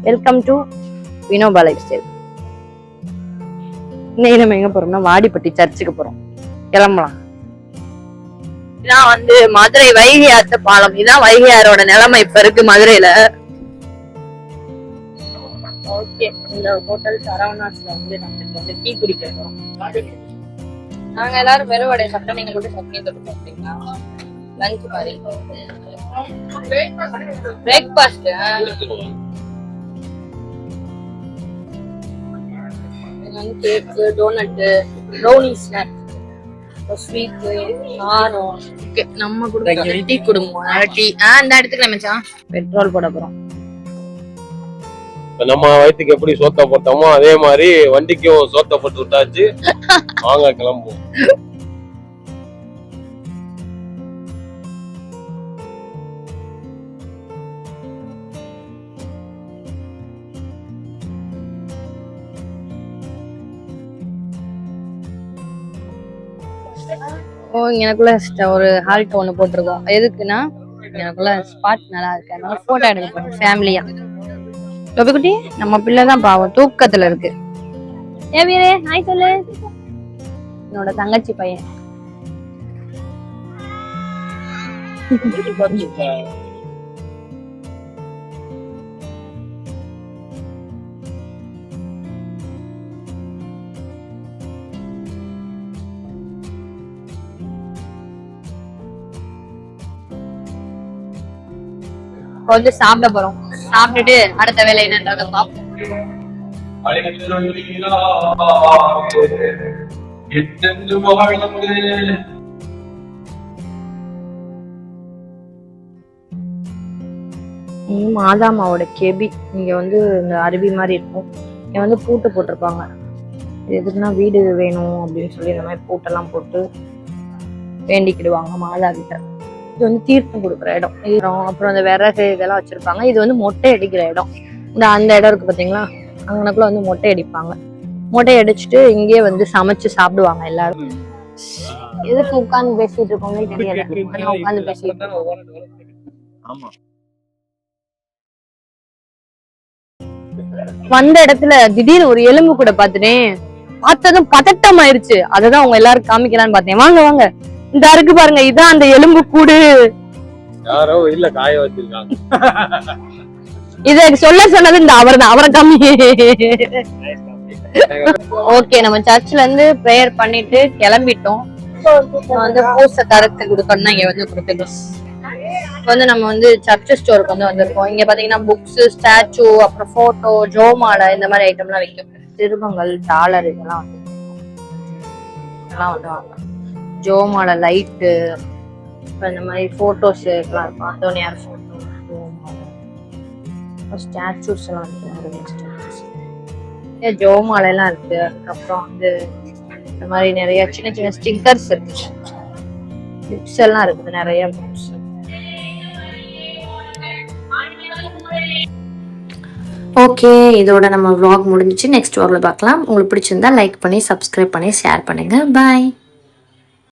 Welcome to Vinoba life style. இன்னைக்கு நம்ம எங்க போறோம்னா வாடிப்பட்டி சர்ச்சுக்கு போறோம். கிளம்பலாம். இதான் வந்து மதுரை வைகை ஆத்து பாலம். இதான் வைகை ஆறோட நிலைமை இப்ப இருக்கு மதுரையில. ஓகே, இந்த ஹோட்டல் சரவணாஸ்ல வந்து நமக்கு வந்து டீ குடிக்க போறோம். நாங்க எல்லாரும் வெறுவடை சாப்பிட்டா நீங்க கூட சட்னி தொட்டு சாப்பிட்டீங்களா? லஞ்ச் மாதிரி breakfast. Cake, donut, brownie snacks, sweet, காரம். ஓகே, நம்ம குடுங்க டீ குடுங்க. டீ அந்த இடத்துக்கு மச்சான் பெட்ரோல் போட போறோம். நம்ம வயிற்றுக்கு எப்படி சோத்த போட்டோமோ அதே மாதிரி வண்டிக்கும் சோத்த போட்டு விட்டாச்சு. வாங்க கிளம்புவோம். எனக்குள்ள ஒரு ஹால்ட் ஒண்ணு போட்டிருக்கோம். எதுக்குன்னா எனக்குள்ள ஸ்பாட் நல்லா இருக்கு, அதனால போட்டோ எடுக்க போறோம் ஃபேமிலியா. லோபிக்குட்டி நம்ம பிள்ளைதான் பாவம் தூக்கத்துல இருக்கு. ஏ வீரே ஹாய் சொல்லு. என்னோட தங்கச்சி பையன். கொஞ்சம் சாப்பிட போறோம். சாப்பிட்டுட்டு அடுத்த வேலை என்னன்றத பார்ப்போம். மாதாமாவோட கேபி இங்க வந்து இந்த அருவி மாதிரி இருக்கும். இங்க வந்து பூட்டு போட்டிருப்பாங்க. எதுக்குன்னா வீடு வேணும் அப்படின்னு சொல்லி இந்த மாதிரி பூட்டெல்லாம் போட்டு வேண்டிக்கிடுவாங்க மாதா கிட்ட. இது வந்து தீர்த்தம் கொடுக்குற இடம். அப்புறம் அந்த விறகு இதெல்லாம் வச்சிருப்பாங்க. இது வந்து மொட்டை அடிக்கிற இடம். அந்த இடம் இருக்கு பாத்தீங்களா, அங்கனக்குள்ள வந்து மொட்டை அடிப்பாங்க. மொட்டை அடிச்சுட்டு இங்கே வந்து சமைச்சு சாப்பிடுவாங்க எல்லாரும். எதுக்கு உட்கார்ந்து பேசிட்டு இருக்கோம்னே தெரியல. உட்கார்ந்து பேசிட்டு வந்த இடத்துல திடீர்னு ஒரு எலும்பு கூட பாத்துட்டேன். பார்த்ததும் பதட்டம் ஆயிருச்சு. அததான் அவங்க எல்லாரும் காமிக்கலான்னு பார்த்தேன். வாங்க வாங்க, இந்த அருக்கு பாருங்க, இதான் அந்த எலும்பு கூடு. யாரோ இல்ல காய வச்சிருக்காங்க. இத சொல்ல சொன்னது இந்த அவர்தான். அவரை கம்மி. ஓகே, நம்ம சர்ச்ல இருந்து பிரேயர் பண்ணிட்டு கிளம்பிட்டோம். வந்து போஸ்ட கரெக்ட் கொடுக்கணும்னா இங்க வந்து கொடுத்துட்டோம். வந்து நம்ம வந்து சர்ச் ஸ்டோருக்கு வந்து வந்திருக்கோம். இங்க பாத்தீங்கன்னா புக்ஸ், ஸ்டாச்சு, அப்புறம் போட்டோ, ஜோமாலை இந்த மாதிரி ஐட்டம் எல்லாம் விற்கும். திருமங்கள், டாலர் இதெல்லாம் வந்து ஜோமாலை, லைட்டு, இந்த மாதிரி போட்டோஸ் எல்லாம் இருக்கும். அந்தோனியார் போட்டோ, ஸ்டாச்சூஸ் எல்லாம் இருக்கு. ஜோமாலை எல்லாம் இருக்கு. அதுக்கப்புறம் வந்து இந்த மாதிரி நிறைய சின்ன சின்ன ஸ்டிக்கர்ஸ் இருக்கு. புக்ஸ் எல்லாம் இருக்குது, நிறைய புக்ஸ். ஓகே, இதோட நம்ம vlog முடிஞ்சிச்சு. நெக்ஸ்ட் vlogல பார்க்கலாம். உங்களுக்கு பிடிச்சிருந்தா லைக் பண்ணி, சப்ஸ்கிரைப் பண்ணி, ஷேர் பண்ணுங்க. பாய்.